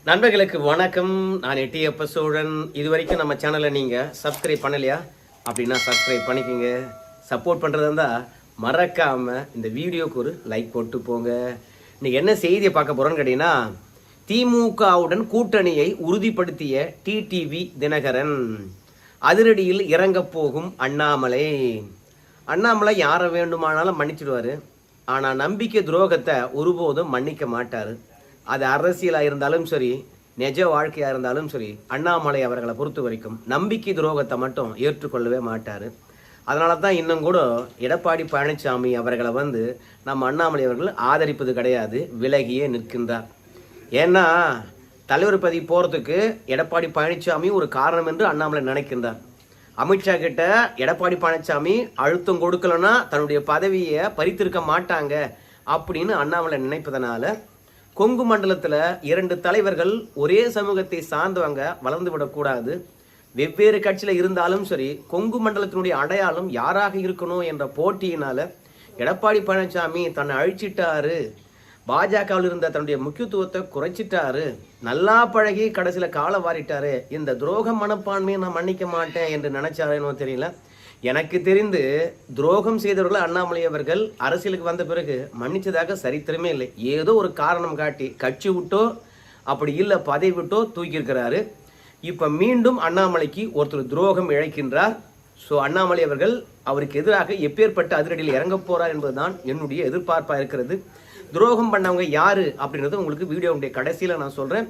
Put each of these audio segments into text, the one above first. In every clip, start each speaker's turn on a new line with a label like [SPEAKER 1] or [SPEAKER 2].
[SPEAKER 1] நண்பர்களுக்கு வணக்கம். நான் எட்டியப்ப சோழன். இது வரைக்கும் நம்ம சேனலை நீங்கள் சப்ஸ்கிரைப் பண்ணலையா அப்படின்னா சப்ஸ்கிரைப் பண்ணிக்கோங்க. சப்போர்ட் பண்ணுறதா இருந்தால் மறக்காமல் இந்த வீடியோக்கு ஒரு லைக் போட்டு போங்க. இன்றைக்கி என்ன செய்தியை பார்க்க போகிறோன்னு கேட்டிங்கன்னா, திமுகவுடன் கூட்டணியை உறுதிப்படுத்திய டிடிவி தினகரன், அதிரடியில் இறங்கப் போகும் அண்ணாமலை. அண்ணாமலை யாரை வேண்டுமானாலும் மன்னிச்சிடுவார், ஆனால் நம்பிக்கை துரோகத்தை ஒருபோதும் மன்னிக்க மாட்டார். அது அரசியலாக இருந்தாலும் சரி, நிஜ வாழ்க்கையாக இருந்தாலும் சரி, அண்ணாமலை அவர்களை பொறுத்த வரைக்கும் நம்பிக்கை துரோகத்தை மட்டும் ஏற்றுக்கொள்ளவே மாட்டார். அதனால தான் இன்னும் கூட எடப்பாடி பழனிசாமி அவர்களை நம்ம அண்ணாமலை அவர்கள் ஆதரிப்பது கிடையாது, விலகியே நிற்கின்றார். ஏன்னா தலைவர் பதவி போகிறதுக்கு எடப்பாடி பழனிசாமி ஒரு காரணம் என்று அண்ணாமலை நினைக்கின்றார். அமித்ஷா கிட்ட எடப்பாடி பழனிசாமி அழுத்தம் கொடுக்கலன்னா தன்னுடைய பதவியை பறித்திருக்க மாட்டாங்க அப்படின்னு அண்ணாமலை நினைப்பதனால கொங்கு மண்டலத்தில் 2 தலைவர்கள் ஒரே சமூகத்தை சார்ந்தவங்க வளர்ந்து விடக்கூடாது, வெவ்வேறு கட்சியில் இருந்தாலும் சரி கொங்கு மண்டலத்தினுடைய அடையாளம் யாராக இருக்கணும் என்ற போட்டியினால எடப்பாடி பழனிசாமி தன்னை அழிச்சிட்டாரு, பாஜகவில் இருந்த தன்னுடைய முக்கியத்துவத்தை குறைச்சிட்டாரு, நல்லா பழகி கடைசியில் காலை வாரிட்டாரு, இந்த துரோக மனப்பான்மையை நான் மன்னிக்க மாட்டேன் என்று நினைச்சாருன்னு தெரியல. எனக்கு தெரிந்து துரோகம் செய்தவர்கள் அண்ணாமலை அவர்கள் அரசியலுக்கு வந்த பிறகு மன்னிச்சதாக சரித்திரமே இல்லை. ஏதோ ஒரு காரணம் காட்டி கட்சி விட்டோ அப்படி இல்லை பதவி விட்டோ தூக்கியிருக்கிறாரு. இப்போ மீண்டும் அண்ணாமலைக்கு ஒருத்தர் துரோகம் இழைக்கின்றார். ஸோ அண்ணாமலை அவர்கள் அவருக்கு எதிராக எப்பேற்பட்ட அதிரடியில் இறங்க போறார் என்பதுதான் என்னுடைய எதிர்பார்ப்பாக இருக்கிறது. துரோகம் பண்ணவங்க யாரு அப்படின்றது உங்களுக்கு வீடியோவுடைய கடைசியில் நான் சொல்கிறேன்.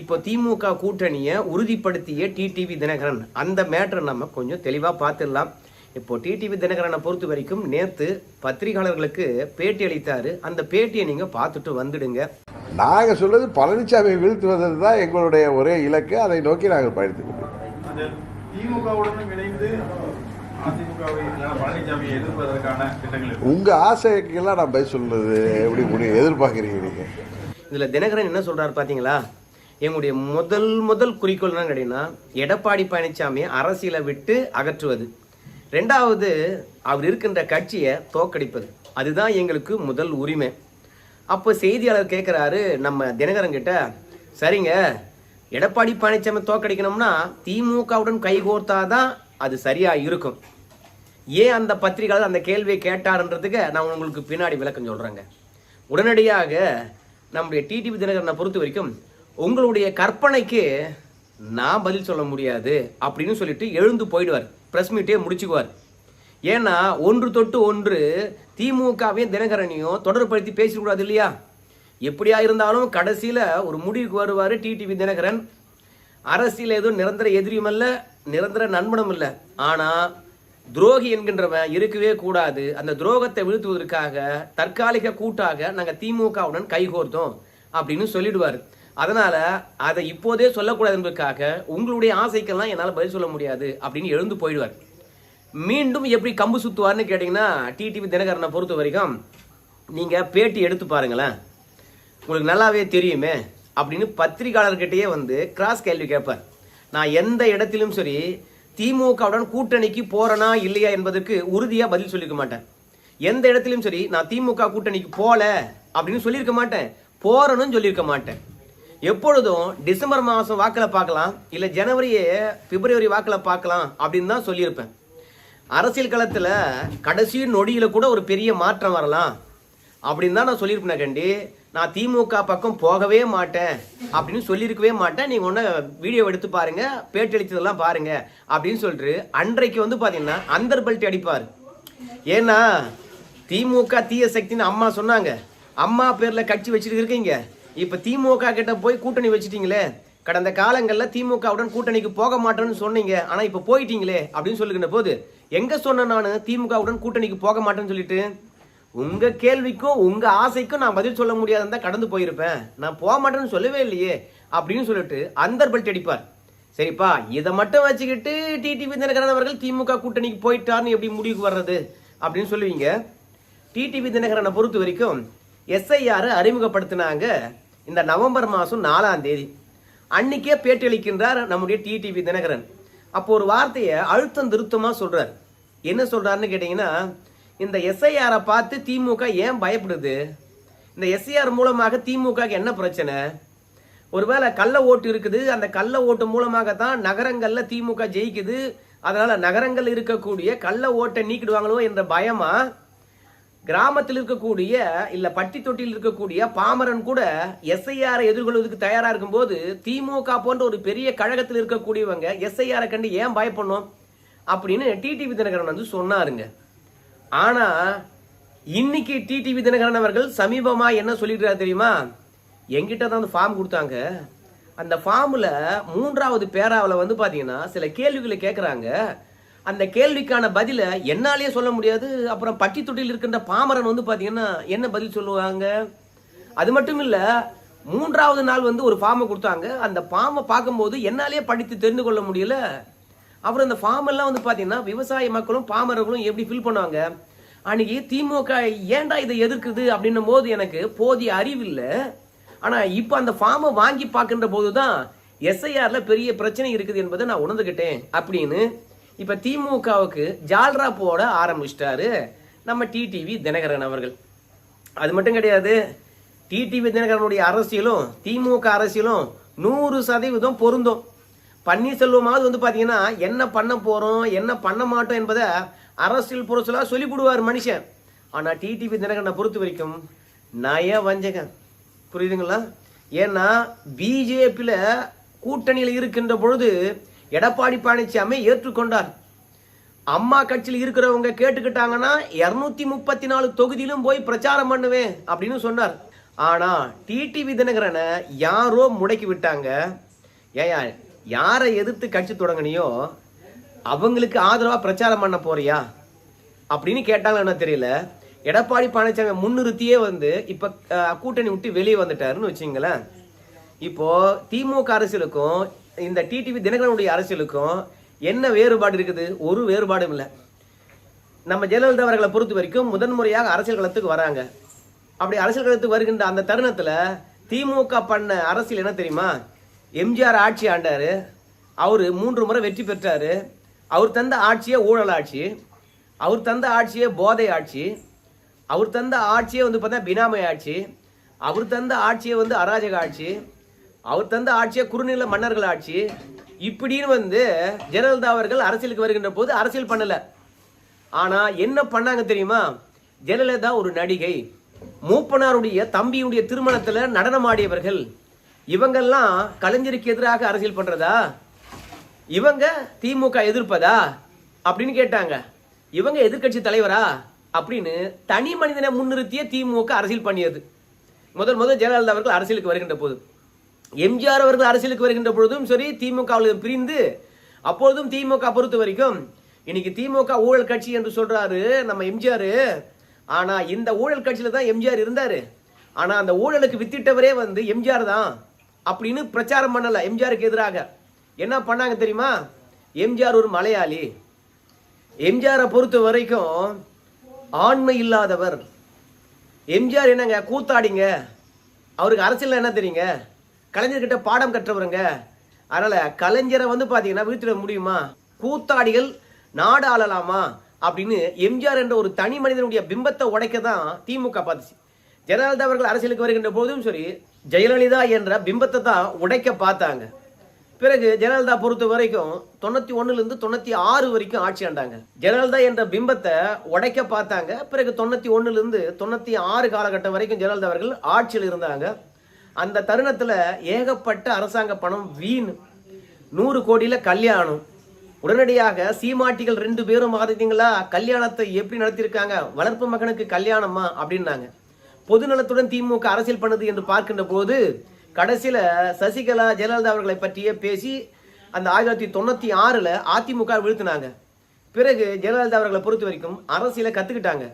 [SPEAKER 1] இப்போ திமுக கூட்டணியை உறுதிப்படுத்திய டிடிவி தினகரன், அந்த மேட்டரை நம்ம கொஞ்சம் தெளிவாக பார்த்துடலாம். இப்போ டிடிவி தினகரனை பொறுத்த வரைக்கும் நேற்று பத்திரிகையாளர்களுக்கு பேட்டி அளித்தாரு. அந்த பேட்டியை நீங்கள் பார்த்துட்டு வந்துடுங்க.
[SPEAKER 2] நாங்கள் சொல்றது பழனிசாமியை வீழ்த்துவது தான் எங்களுடைய ஒரே இலக்கு, அதை நோக்கி நாங்கள் பயணித்துக் கொண்டோம். உங்க ஆசைக்கெல்லாம் நான் பதில் சொல்றது எப்படி முடியும் எதிர்பார்க்குறீங்க நீங்க?
[SPEAKER 1] இதுல தினகரன் என்ன சொல்றாரு பாத்தீங்களா? எங்களுடைய முதல் குறிக்கோள் என்ன கேட்டீங்கன்னா, எடப்பாடி பழனிசாமியை அரசியலை விட்டு அகற்றுவது, 2வது அவர் இருக்கின்ற கட்சியை தோக்கடிப்பது, அதுதான் எங்களுக்கு முதல் உரிமை. அப்போ செய்தியாளர் கேட்குறாரு நம்ம தினகரன் கிட்ட, சரிங்க எடப்பாடி பழனிசாமி தோக்கடிக்கணும்னா திமுகவுடன் கைகோர்த்தாதான் அது சரியாக இருக்கும், ஏன் அந்த பத்திரிகையாளர் அந்த கேள்வியை கேட்டார்ன்றதுக்கு நான் உங்களுக்கு பின்னாடி விளக்கம் சொல்கிறேங்க. உடனடியாக நம்முடைய டிடிவி தினகரனை பொறுத்த வரைக்கும், உங்களுடைய கற்பனைக்கு நான் பதில் சொல்ல முடியாது அப்படின்னு சொல்லிட்டு எழுந்து போயிடுவார், ப்ரெஸ் மீட்டே முடிச்சுக்குவார். ஏன்னா ஒன்று தொட்டு ஒன்று திமுகவையும் தினகரனையும் தொடர்படுத்தி பேசக்கூடாது இல்லையா? எப்படியா இருந்தாலும் கடைசியில் ஒரு முடிவுக்கு வருவார் டிடிவி தினகரன். அரசியல் எதுவும் நிரந்தர எதிரியும் இல்லை, நிரந்தர நண்பனும் இல்லை, ஆனால் துரோகி என்கின்றவன் இருக்கவே கூடாது. அந்த துரோகத்தை வீழ்த்துவதற்காக தற்காலிக கூட்டாக நாங்கள் திமுகவுடன் கைகோர்த்தோம் அப்படின்னு சொல்லிடுவார். அதனால அதை இப்போதே சொல்லக்கூடாது என்பதற்காக உங்களுடைய ஆசைக்கெல்லாம் என்னால் பதில் சொல்ல முடியாது அப்படின்னு எழுந்து போயிடுவார். மீண்டும் எப்படி கம்பு சுத்துவார்னு கேட்டிங்கன்னா, டிடிவி தினகரனை பொறுத்த வரைக்கும் நீங்கள் பேட்டி எடுத்து பாருங்களேன், உங்களுக்கு நல்லாவே தெரியுமே அப்படின்னு பத்திரிகையாளர்கிட்டயே கிராஸ் கேள்வி கேட்பார். நான் எந்த இடத்திலும் சரி திமுகவுடன் கூட்டணிக்கு போறேனா இல்லையா என்பதற்கு உறுதியாக பதில் சொல்லியிருக்க மாட்டேன். எந்த இடத்திலும் சரி நான் திமுக கூட்டணிக்கு போகல அப்படின்னு சொல்லியிருக்க மாட்டேன், போறேன்னு சொல்லியிருக்க மாட்டேன். எப்பொழுதும் டிசம்பர் மாதம் வாக்கில் பார்க்கலாம், இல்லை பிப்ரவரி வாக்கில் பார்க்கலாம் அப்படின்னு தான் சொல்லியிருப்பேன். அரசியல் களத்தில் கடைசி நொடியில் கூட ஒரு பெரிய மாற்றம் வரலாம் அப்படின்னு தான் நான் சொல்லியிருப்பேன். கண்டி நான் திமுக பக்கம் போகவே மாட்டேன் அப்படின்னு சொல்லியிருக்கவே மாட்டேன். நீங்கள் ஒன்று வீடியோ எடுத்து பாருங்க, பேட்டி அளித்ததெல்லாம் பாருங்க அப்படின்னு சொல்லிட்டு அன்றைக்கு பார்த்தீங்கன்னா அந்தர்பல்ட்டி அடிப்பார். ஏன்னா திமுக தீய சக்தின்னு அம்மா சொன்னாங்க, அம்மா பேரில் கட்சி வச்சுட்டு இருக்கீங்க, இப்போ திமுக கிட்ட போய் கூட்டணி வச்சுட்டீங்களே, கடந்த காலங்களில் திமுகவுடன் கூட்டணிக்கு போக மாட்டேன்னு சொன்னீங்க, ஆனால் இப்போ போயிட்டீங்களே அப்படின்னு சொல்லுகின்ற போது எங்கே சொன்னேன் நான் திமுகவுடன் கூட்டணிக்கு போக மாட்டேன்னு சொல்லிட்டு? உங்கள் கேள்விக்கும் உங்கள் ஆசைக்கும் நான் பதில் சொல்ல முடியாதுன்னு தான் கடந்து போயிருப்பேன், நான் போக மாட்டேன்னு சொல்லவே இல்லையே அப்படின்னு சொல்லிட்டு அந்தர்பல்ட்டி அடிப்பார். சரிப்பா, இதை மட்டும் வச்சுக்கிட்டு டிடிவி தினகரன் அவர்கள் திமுக கூட்டணிக்கு போயிட்டார்னு எப்படி முடிவுக்கு வர்றது அப்படின்னு சொல்லுவீங்க. டிடிவி தினகரனை பொறுத்த வரைக்கும் SIR அறிமுகப்படுத்தினாங்க இந்த நவம்பர் மாதம் 4ஆம் தேதி. அன்னைக்கே பேட்டி அளிக்கின்றார் நம்முடைய டிடிவி தினகரன். அப்போ ஒரு வார்த்தையை அழுத்தம் திருத்தமாக சொல்றார். என்ன சொல்றாருன்னு கேட்டீங்கன்னா, இந்த SIR பார்த்து திமுக ஏன் பயப்படுது, இந்த SIR மூலமாக திமுக என்ன பிரச்சனை, ஒருவேளை கள்ள ஓட்டு இருக்குது, அந்த கள்ள ஓட்டு மூலமாகத்தான் நகரங்கள்ல திமுக ஜெயிக்குது, அதனால நகரங்கள் இருக்கக்கூடிய கள்ள ஓட்டை நீக்கிடுவாங்களோ என்ற பயமா, கிராமத்தில் இருக்கக்கூடிய இல்ல பட்டி தொட்டியில் இருக்கக்கூடிய பாமரன் கூட எஸ்ஐஆரை எதிர்கொள்வதற்கு தயாரா இருக்கும்போது திமுக போன்ற ஒரு பெரிய கழகத்தில் இருக்கக்கூடியவங்க எஸ்ஐஆரை கண்டு ஏன் பயப்படணும் அப்படின்னு டிடிவி தினகரன் வந்து சொன்னாருங்க. ஆனா இன்னைக்கு டிடிவி தினகரன் அவர்கள் சமீபமா என்ன சொல்லிட்டு தெரியுமா? என்கிட்ட தான் ஃபார்ம் கொடுத்தாங்க, அந்த ஃபார்ம்ல 3வது பேராவில் வந்து பாத்தீங்கன்னா சில கேள்விகளை கேட்கறாங்க, அந்த கேள்விக்கான பதில என்னாலேயே சொல்ல முடியாது, அப்புறம் பட்டி தொட்டியில் இருக்கின்ற பாமரன் வந்து பாத்தீங்கன்னா என்ன பதில் சொல்லுவாங்க? அது மட்டும் இல்ல, 3வது நாள் வந்து ஒரு ஃபார்மை கொடுத்தாங்க, அந்த ஃபார்மை பார்க்கும்போது என்னாலேயே படித்து தெரிந்து கொள்ள முடியல. அப்புறம் இந்த ஃபார்ம் எல்லாம் வந்து பாத்தீங்கன்னா விவசாய மக்களும் பாமரர்களும் எப்படி ஃபில் பண்ணுவாங்க? அன்னைக்கு திமுக ஏன்டா இதை எதிர்க்குது அப்படின்னும் போது எனக்கு போதிய அறிவு இல்லை. ஆனா இப்ப அந்த ஃபார்மை வாங்கி பார்க்கின்ற போதுதான் எஸ்ஐஆர்ல பெரிய பிரச்சனை இருக்குது என்பதை நான் உணர்ந்துகிட்டேன் அப்படின்னு இப்ப திமுகவுக்கு ஜால்ரா போட ஆரம்பிச்சிட்டாரு நம்ம டிடிவி தினகரன் அவர்கள். அது மட்டும் கிடையாது, டிடிவி தினகரனுடைய அரசியலும் திமுக அரசியலும் 100% பொருந்தும். பன்னீர்செல்வமாவது வந்து பாத்தீங்கன்னா என்ன பண்ண போறோம் என்ன பண்ண மாட்டோம் என்பதை அரசியல் புரட்சியா சொல்லி கொடுவார் மனுஷன். ஆனா டிடிவி தினகரனை பொறுத்த வரைக்கும் நய வஞ்சகம், புரியுதுங்களா? ஏன்னா பிஜேபியில கூட்டணியில் இருக்கின்ற பொழுது எடப்பாடி பழனிசாமி ஏற்றுக்கொண்டார். அம்மா கட்சியில் இருக்கிறவங்க கேட்டுக்கிட்டாங்கன்னா 234 தொகுதியிலும் போய் பிரச்சாரம் பண்ணுவேன் அப்படின்னு சொன்னார். ஆனா டிடிவி தினகரனை யாரோ முடக்கி விட்டாங்க. ஏயா, யாரை எதிர்த்து கட்சி தொடங்கினியோ அவங்களுக்கு ஆதரவா பிரச்சாரம் பண்ண போறியா அப்படின்னு கேட்டாங்கன்னு தெரியல. எடப்பாடி பழனிசாமி முன்னிறுத்தியே வந்து இப்ப கூட்டணி விட்டு வெளியே வந்துட்டாருன்னு வச்சுங்களேன். இப்போ திமுக அரசியலுக்கும் இந்த டிடிவி தினகரனுடைய அரசியலுக்கும் என்ன வேறுபாடு இருக்குது? ஒரு வேறுபாடும் இல்லை. நம்ம ஜெயலலிதா அவர்களை பொறுத்த வரைக்கும் முதன்முறையாக அரசியல் களத்துக்கு வராங்க. அப்படி அரசியல் களத்துக்கு வருகின்ற அந்த தருணத்துல திமுக பண்ண அரசியல் என்ன தெரியுமா? எம்ஜிஆர் ஆட்சி ஆண்டாரு, அவரு 3 முறை வெற்றி பெற்றாரு. அவர் தந்த ஆட்சியே ஊழல் ஆட்சி, அவர் தந்த ஆட்சியே போதை ஆட்சி, அவர் தந்த ஆட்சியே வந்து பார்த்தா பினாமை ஆட்சி, அவர் தந்த ஆட்சியை வந்து அராஜக ஆட்சி, அவர் தந்த ஆட்சியை குறுநில மன்னர்கள் ஆட்சி. இப்படின்னு வந்து ஜெயலலிதா அவர்கள் அரசியலுக்கு வருகின்ற போது அரசியல் பண்ணல. ஆனா என்ன பண்ணாங்க தெரியுமா? ஜெயலலிதா ஒரு நடிகை, மூப்பனாருடைய தம்பியுடைய திருமணத்துல நடனம் ஆடியவர்கள். இவங்கெல்லாம் கலைஞருக்கு எதிராக அரசியல் பண்றதா? இவங்க திமுக எதிர்ப்பதா அப்படின்னு கேட்டாங்க. இவங்க எதிர்கட்சி தலைவரா அப்படின்னு தனி மனிதனை முன்னிறுத்திய திமுக அரசியல் பண்ணியது. முதல் ஜெயலலிதா அவர்கள் அரசியலுக்கு வருகின்ற போது, எம்ஜிஆர் அவர்கள் அரசியலுக்கு வருகின்ற பொழுதும் சரி திமுக பிரிந்து, அப்பொழுதும் திமுக பொறுத்த வரைக்கும் இன்னைக்கு திமுக ஊழல் கட்சி என்று சொல்றாரு நம்ம எம்ஜிஆர். ஆனா இந்த ஊழல் கட்சியில தான் எம்ஜிஆர் இருந்தாரு. ஆனா அந்த ஊழலுக்கு வித்திட்டவரே வந்து எம்ஜிஆர் தான் அப்படின்னு பிரச்சாரம் பண்ணல. எம்ஜிஆருக்கு எதிராக என்ன பண்ணாங்க தெரியுமா? எம்ஜிஆர் ஒரு மலையாளி, எம்ஜிஆரை பொறுத்த வரைக்கும் ஆண்மை இல்லாதவர், எம்ஜிஆர் என்னங்க கூத்தாடிங்க, அவருக்கு அரசியல் என்ன தெரியுங்க, கலைஞர்கிட்ட பாடம் கற்றவருங்க. அதனால கலைஞரை வந்து பாத்தீங்கன்னா வீழ்த்திட முடியுமா? கூத்தாடிகள் நாடு ஆளலாமா அப்படின்னு எம்ஜிஆர் என்ற ஒரு தனி மனிதனுடைய பிம்பத்தை உடைக்க தான் திமுக பார்த்துச்சு. ஜெயலலிதா அவர்கள் அரசியலுக்கு வருகின்ற போதும் சரி ஜெயலலிதா என்ற பிம்பத்தை தான் உடைக்க பார்த்தாங்க. பிறகு ஜெயலலிதா பொறுத்த வரைக்கும் 91 96 வரைக்கும் ஆட்சி ஆண்டாங்க. ஜெயலலிதா என்ற பிம்பத்தை உடைக்க பார்த்தாங்க. பிறகு 91 96 காலகட்டம் வரைக்கும் ஜெயலலிதா அவர்கள் ஆட்சியில் இருந்தாங்க. அந்த தருணத்துல ஏகப்பட்ட அரசாங்க பணம் வீண், 100 கோடியில கல்யாணம். உடனடியாக சீமாட்டிகள் 2 பேரும் பார்த்தீங்களா கல்யாணத்தை எப்படி நடத்தியிருக்காங்க, வளர்ப்பு மகனுக்கு கல்யாணமா அப்படின்னாங்க. பொதுநலத்துடன் திமுக அரசியல் பண்ணது என்று பார்க்கின்ற போது கடைசியில சசிகலா ஜெயலலிதா அவர்களை பற்றியே பேசி அந்த 1996 அதிமுக வீழ்த்தினாங்க. பிறகு ஜெயலலிதா அவர்களை பொறுத்த வரைக்கும் அரசியலை கத்துக்கிட்டாங்க.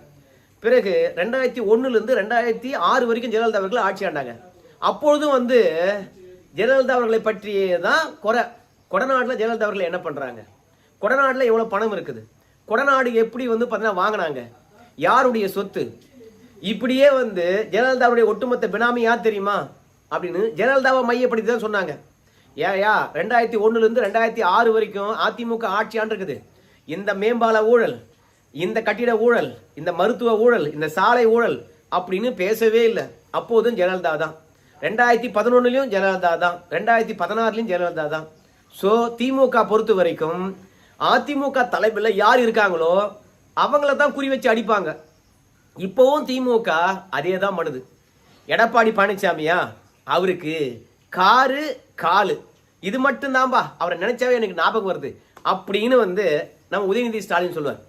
[SPEAKER 1] பிறகு 2001 2006 வரைக்கும் ஜெயலலிதா அவர்கள் ஆட்சி ஆண்டாங்க. அப்பொழுதும் வந்து ஜெயலலிதா அவர்களை பற்றியே தான் கொடநாடுல ஜெயலலிதா அவர்கள் என்ன பண்றாங்க, கொடநாடுல எவ்வளவு பணம் இருக்குது, கொடநாடு எப்படி வந்து பார்த்தீங்கன்னா வாங்கினாங்க, யாருடைய சொத்து, இப்படியே வந்து ஜெயலலிதாவுடைய ஒட்டுமொத்த பினாமி யார் தெரியுமா அப்படின்னு ஜெயலலிதாவை மையப்படுத்தி தான் சொன்னாங்க. ஏயா 2001 2006 வரைக்கும் அதிமுக ஆட்சி ஆண்டு இருக்குது. இந்த மேம்பால ஊழல், இந்த கட்டிட ஊழல், இந்த மருத்துவ ஊழல், இந்த சாலை ஊழல் அப்படின்னு பேசவே இல்லை. அப்போதும் ஜெயலலிதா தான். 2011 ஜெயலலிதா தான், 2016 ஜெயலலிதா தான். ஸோ திமுக பொறுத்த வரைக்கும் அதிமுக தலைமையில் யார் இருக்காங்களோ அவங்கள தான் குறி வச்சு அடிப்பாங்க. இப்போவும் திமுக அதே தான் பண்ணுது. எடப்பாடி பழனிசாமியா, அவருக்கு காரு காலு இது மட்டும்தான்பா, அவரை நினைச்சாவே எனக்கு ஞாபகம் வருது அப்படின்னு நம்ம உதயநிதி ஸ்டாலின் சொல்லுவார்.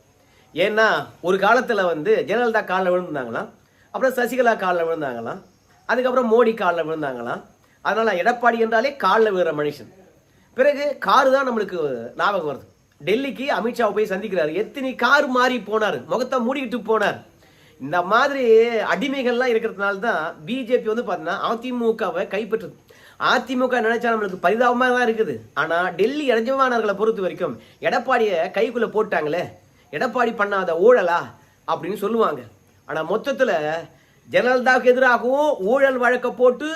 [SPEAKER 1] ஏன்னா ஒரு காலத்தில் ஜெயலலிதா காலில் விழுந்தாங்களாம், அப்புறம் சசிகலா காலில் விழுந்தாங்களாம், அதுக்கப்புறம் மோடி காலில் விழுந்தாங்களாம். அதனால எடப்பாடி என்றாலே காலில் விழுற மனுஷன். பிறகு காரு தான் நம்மளுக்கு ஞாபகம் வருது. டெல்லிக்கு அமித்ஷாவை போய் சந்திக்கிறாரு, எத்தனை கார் மாறி போனார், முகத்தை மூடிக்கிட்டு போனார். இந்த மாதிரி அடிமைகள்லாம் இருக்கிறதுனால தான் பிஜேபி பார்த்தீங்கன்னா அதிமுகவை கைப்பற்றுது. அதிமுக நினைச்சா நம்மளுக்கு பரிதாபமாக தான் இருக்குது. ஆனால் டெல்லி எஜமானர்களை பொறுத்த வரைக்கும் எடப்பாடியை கைக்குள்ளே போட்டாங்களே, எடப்பாடி பண்ணாத ஊழலா அப்படின்னு சொல்லுவாங்க. ஆனால் மொத்தத்தில் ஜெயலலிதாவுக்கு எதிராகவும் ஊழல் வழக்கை போட்டு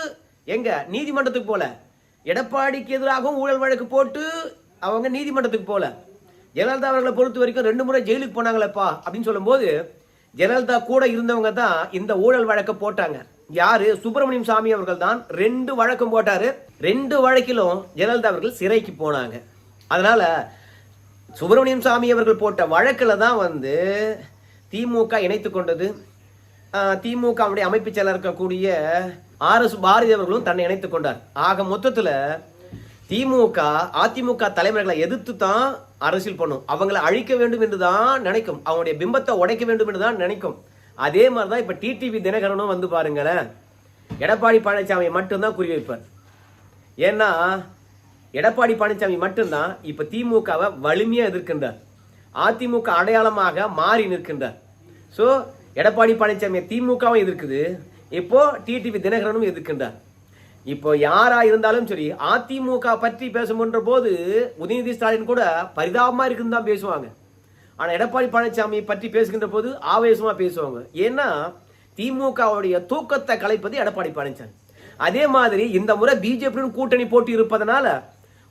[SPEAKER 1] எங்க நீதிமன்றத்துக்கு போல, எடப்பாடிக்கு எதிராகவும் ஊழல் வழக்கு போட்டு அவங்க நீதிமன்றத்துக்கு போல. ஜெயலலிதா அவர்களை பொறுத்த வரைக்கும் 2 முறை ஜெயிலுக்கு போனாங்களேப்பா அப்படின்னு சொல்லும்போது ஜெயலலிதா கூட இருந்தவங்க தான் இந்த ஊழல் வழக்கை போட்டாங்க. யாரு? சுப்பிரமணியம் சாமி அவர்கள் தான் 2 வழக்கம் போட்டாரு. 2 வழக்கிலும் ஜெயலலிதா அவர்கள் சிறைக்கு போனாங்க. அதனால சுப்பிரமணியம் சாமி அவர்கள் போட்ட வழக்கில் தான் திமுக இணைத்து கொண்டது. திமுக அமைப்பு செயலர் இருக்கக்கூடிய RS பாரதி அவர்களும் தன்னை இணைத்துக் கொண்டார். ஆக மொத்தத்தில் திமுக அதிமுக தலைவர்களை எதிர்த்து தான் அரசியல் பண்ணும். அவங்களை அழிக்க வேண்டும் என்று தான் நினைக்கும், அவங்களுடைய பிம்பத்தை உடைக்க வேண்டும் என்று தான் நினைக்கும். அதே மாதிரி தான் இப்ப டிடிவி தினகரனும் பாருங்களேன், எடப்பாடி பழனிசாமி மட்டும்தான் குறி வைப்பார். ஏன்னா எடப்பாடி பழனிசாமி மட்டும்தான் இப்ப திமுகவை வலிமையா எதிர்க்கின்றார், அதிமுக அடையாளமாக மாறி நிற்கின்றார். ஸோ எடப்பாடி பழனிசாமி திமுகவும் எதிர்க்குது, இப்போ டிடிவி தினகரனும் எதிர்க்கின்றார். இப்போ யாரா இருந்தாலும் சரி அதிமுக பற்றி பேசுகின்ற போது உதயநிதி ஸ்டாலின் கூட பரிதாபமா இருக்குன்னு தான் பேசுவாங்க. ஆனா எடப்பாடி பழனிசாமி பற்றி பேசுகின்ற போது ஆவேசமா பேசுவாங்க. ஏன்னா திமுகவுடைய தூக்கத்தை கலைப்பது எடப்பாடி பழனிசாமி. அதே மாதிரி இந்த முறை பிஜேபியுடன் கூட்டணி போட்டி இருப்பதனால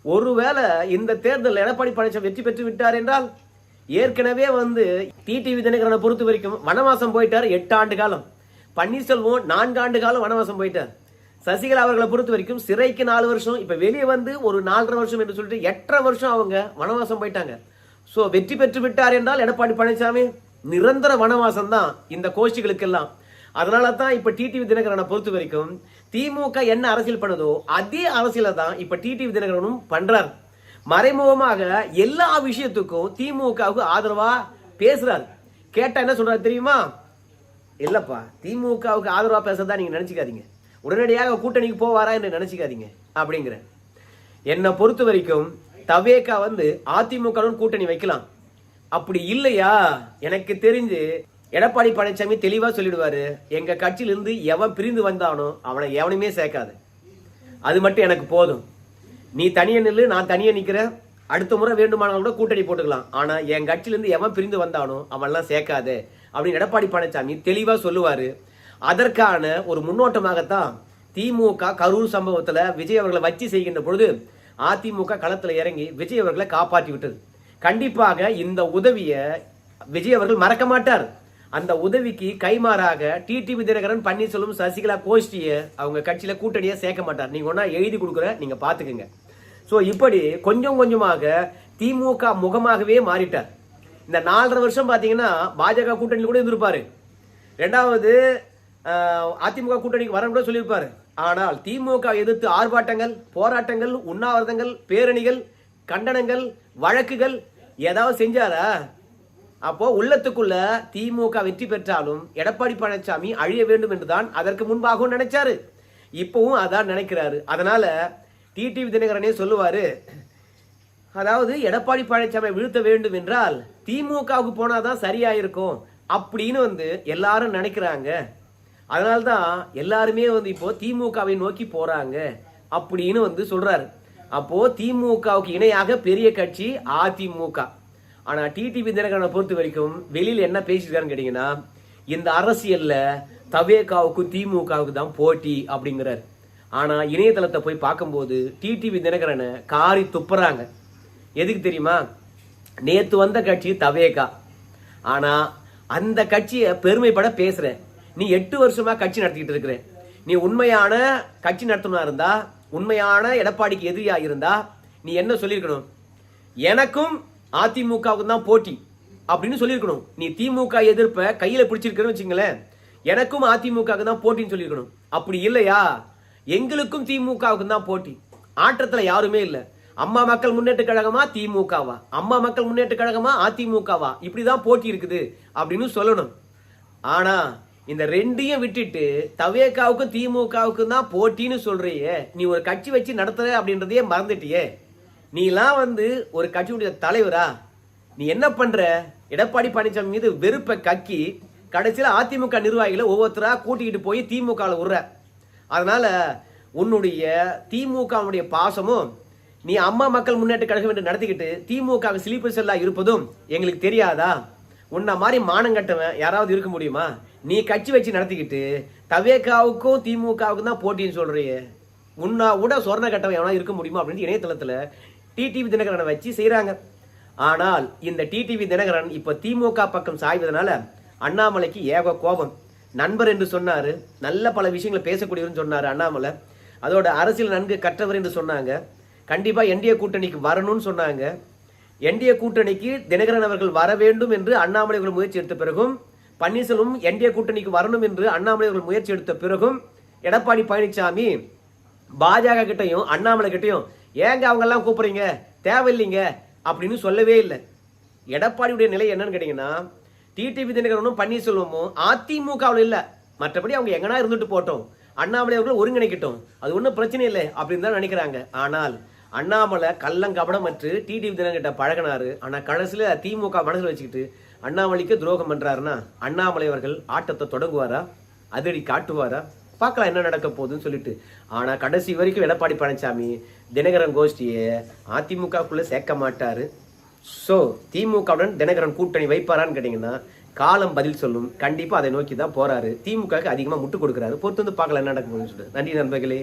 [SPEAKER 1] ஒருவேளை இந்த தேர்தல் எடப்பாடி பழனிசாமி வெற்றி பெற்று விட்டார் என்றால், ஏற்கனவே டிடிவி தினகரனை பொறுத்த வரைக்கும் வனவாசம் போயிட்டார் 8 ஆண்டு காலம், பன்னீர்செல்வம் 4 ஆண்டு காலம் வனவாசம் போயிட்டார், சசிகலா அவர்களை பொறுத்த வரைக்கும் சிறைக்கு 4 வருஷம், இப்ப வெளியே ஒரு 4.5 வருஷம் என்று சொல்லிட்டு 8.5 வருஷம் அவங்க வனவாசம் போயிட்டாங்க. சோ வெற்றி பெற்று விட்டார் என்றால் எடப்பாடி பழனிசாமி நிரந்தர வனவாசம் தான் இந்த கோஷ்டிகளுக்கெல்லாம். அதனால தான் இப்ப டிடிவி தினகரனை பொறுத்த வரைக்கும் திமுக என்ன அரசியல் பண்ணுதோ அதே அரசியல தான் இப்ப டிடிவி தினகரனும் பண்றார். மறைமுகமாக எல்லா விஷயத்துக்கும் திமுகவுக்கு ஆதரவா பேசுறாரு. கேட்டா என்ன சொல்றாரு தெரியுமா? இல்லப்பா, திமுகவுக்கு ஆதரவா பேசுறதா நீங்க நினைச்சுக்காதீங்க, உடனடியாக கூட்டணிக்கு போவாரா என்று நினைச்சுக்காதீங்க அப்படிங்கிற. என்னை பொறுத்த வரைக்கும் தவேகா அதிமுகவுடன் கூட்டணி வைக்கலாம். அப்படி இல்லையா, எனக்கு தெரிஞ்சு எடப்பாடி பழனிசாமி தெளிவா சொல்லிடுவாரு, எங்க கட்சியிலிருந்து எவன் பிரிந்து வந்தானோ அவனை எவனுமே சேர்க்காது, அது மட்டும் எனக்கு போதும், நீ தனியே நில்லு, நான் தனியே நிக்கிறேன், அடுத்த முறை வேண்டுமானாலும் கூட கூட்டணி போட்டுக்கலாம், ஆனா என் கட்சியிலிருந்து எவன் பிரிந்து வந்தானோ அவன்லாம் சேர்க்காது அப்படின்னு எடப்பாடி பழனிசாமி தெளிவா சொல்லுவாரு. அதற்கான ஒரு முன்னோட்டமாகத்தான் திமுக கரூர் சம்பவத்துல விஜய் அவர்களை வச்சு செய்கின்ற பொழுது அதிமுக களத்துல இறங்கி விஜய் அவர்களை காப்பாற்றி விட்டது. கண்டிப்பாக இந்த உதவியை விஜய் அவர்கள் மறக்க மாட்டார். அந்த உதவிக்கு கைமாறாக டிடிவி தினகரன், பன்னீர்செல்வம், சசிகலா கோஷ்டிய அவங்க கட்சியில கூட்டணியை சேர்க்க மாட்டார். நீங்க ஒன்னா எழுதி கொடுக்குற, நீங்க பாத்துக்குங்க. சோ இப்படி கொஞ்சம் கொஞ்சமாக திமுக முகமாகவே மாறிட்டார். இந்த 4.5 வருஷம் பாத்தீங்கன்னா பாஜக கூட்டணியில் கூட இருந்திருப்பாரு, 2வது அதிமுக கூட்டணிக்கு வர கூட சொல்லியிருப்பாரு. ஆனால் திமுக எதிர்த்து ஆர்ப்பாட்டங்கள், போராட்டங்கள், உண்ணாவிரதங்கள், பேரணிகள், கண்டனங்கள், வழக்குகள் ஏதாவது செஞ்சாரா? அப்போ உள்ளத்துக்குள்ள திமுக வெற்றி பெற்றாலும் எடப்பாடி பழனிசாமி அழிய வேண்டும் என்றுதான் அதற்கு முன்பாகவும் நினைச்சாரு, இப்பவும் அதான் நினைக்கிறாரு. அதனால டிடிவி தினகரனே சொல்லுவாரு, அதாவது எடப்பாடி பழனிசாமி வீழ்த்த வேண்டும் என்றால் திமுகவுக்கு போனாதான் சரியா இருக்கும் அப்படின்னு எல்லாரும் நினைக்கிறாங்க. அதனால்தான் எல்லாருமே இப்போ திமுகவை நோக்கி போறாங்க அப்படின்னு சொல்றாரு. அப்போ திமுகவுக்கு இணையாக பெரிய கட்சி அதிமுக. ஆனா டிடிவி தினகரனை பொறுத்த வரைக்கும் வெளியில என்ன பேசிருக்காருன்னு கேட்டீங்கன்னா, இந்த அரசியல்ல தவேகாவுக்கும் திமுகவுக்கு தான் போட்டி அப்படிங்கிறார். ஆனா இணையதளத்தை போய் பார்க்கும்போது டிடிவி தினகரனை காரி துப்புறாங்க. எதுக்கு தெரியுமா? நேத்து வந்த கட்சி தவேகா, ஆனா அந்த கட்சியை பெருமைப்பட பேசுறேன், நீ 8 வருஷமா கட்சி நடத்திட்டு இருக்கிற, நீ உண்மையான கட்சி நடத்தணுமா இருந்தா, உண்மையான எடப்பாடிக்கு எதிரியா இருந்தா நீ என்ன சொல்லியிருக்கணும்? எனக்கும் அதிமுகவுக்கும் தான் போட்டி அப்படின்னு சொல்லியிருக்கணும். நீ திமுக எதிர்ப்ப கையில பிடிச்சிருக்கன்னு வச்சுங்களேன், எனக்கும் அதிமுகவுக்கு தான் போட்டின்னு சொல்லியிருக்கணும். அப்படி இல்லையா, எங்களுக்கும் திமுகவுக்கு தான் போட்டி. ஆட்டத்துல யாருமே இல்ல. அம்மா மக்கள் முன்னேற்ற கழகமா திமுகவா, அம்மா மக்கள் முன்னேற்ற கழகமா அதிமுகவா, இப்படிதான் போட்டி இருக்குது அப்படின்னு சொல்லணும். ஆனா இந்த ரெண்டையும் விட்டுட்டு தவேகாவுக்கும் திமுகவுக்கும் தான் போட்டின்னு சொல்றியே, நீ ஒரு கட்சி வச்சு நடத்துற அப்படின்றதையே மறந்துட்டியே. நீ எல்லாம் ஒரு கட்சியுடைய தலைவரா? நீ என்ன பண்ற? எடப்பாடி பழனிசாமி மீது வெறுப்ப கக்கி கடைசியில அதிமுக நிர்வாகிகளை ஒவ்வொருத்தரா கூட்டிக்கிட்டு போய் திமுக விடுற. அதனால உன்னுடைய திமுகவுடைய பாசமும் நீ அம்மா மக்கள் முன்னேற்ற கழகம் என்று நடத்திக்கிட்டு திமுக ஸ்லீப்பர் செல்லா இருப்பதும் எங்களுக்கு தெரியாதா? உன்ன மாதிரி மானங்கட்டவன் யாராவது இருக்க முடியுமா? நீ கட்சி வச்சு நடத்திக்கிட்டு தவேகாவுக்கும் திமுகவுக்கும் தான் போட்டின்னு சொல்றியே, உன்னை விட சொர்ண கட்டவன் எவனா இருக்க முடியுமா அப்படின்னு இணையதளத்துல டிடிவி தினகரனை வச்சு செய்யறாங்க. ஆனால் இந்த டிடிவி தினகரன் இப்ப திமுக பக்கம் சாய்வதனால அண்ணாமலைக்கு ஏக கோபம். நண்பர் என்று சொன்னாரு, நல்ல பல விஷயங்களை பேசக்கூடியவர்னு சொன்னாரு அண்ணாமலை. அதோட அரசியல் நன்கு கற்றவர் என்று சொன்னாங்க. கண்டிப்பா என்டிஏ கூட்டணிக்கு வரணும்னு சொன்னாங்க. என்டிஏ கூட்டணிக்கு தினகரன் அவர்கள் வர வேண்டும் என்று அண்ணாமலை அவர்கள் முயற்சி எடுத்த பிறகும், பன்னீர்செல்வம் என்டிஏ கூட்டணிக்கு வரணும் என்று அண்ணாமலை அவர்கள் முயற்சி எடுத்த பிறகும், எடப்பாடி பழனிசாமி பாஜக கிட்டையும் அண்ணாமலை கிட்டையும் ஏங்க அவங்க எல்லாம் கூப்பிடுறீங்க, தேவையில்லைங்க அப்படின்னு சொல்லவே இல்லை. எடப்பாடியுடைய நிலை என்னன்னு கேட்டீங்கன்னா, டிடிவி தினகரனும் பன்னீர்செல்வமும் அதிமுகவில் இல்ல, மற்றபடி அவங்க எங்கனா இருந்துட்டு போட்டோம், அண்ணாமலை அவர்கள் ஒருங்கிணைக்கட்டும், அது ஒன்றும் பிரச்சனை இல்லை அப்படின்னு தான் நினைக்கிறாங்க. ஆனால் அண்ணாமலை கள்ளங்கபடம் மற்றும் டிடிவி தினகிட்ட பழகினாரு. ஆனா கடைசியில திமுக மனசில் வச்சுக்கிட்டு அண்ணாமலைக்கு துரோகம் பண்றாருன்னா அண்ணாமலை அவர்கள் ஆட்டத்தை தொடங்குவாரா, அதிரடி காட்டுவாரா? பார்க்கலாம் என்ன நடக்க போகுதுன்னு சொல்லிட்டு. ஆனா கடைசி வரைக்கும் எடப்பாடி பழனிசாமி தினகரன் கோஷ்டியை அதிமுகக்குள்ள சேர்க்க மாட்டாரு. சோ திமுகவுடன் தினகரன் கூட்டணி வைப்பாரான்னு கேட்டீங்கன்னா காலம் பதில் சொல்லும். கண்டிப்பா அதை நோக்கி தான் போறாரு. திமுகவுக்கு அதிகமா முட்டு கொடுக்குறாரு. பொறுத்து வந்து பார்க்கலாம் என்ன நடக்க போகுதுன்னு சொல்லிட்டு. நன்றி நண்பர்களே.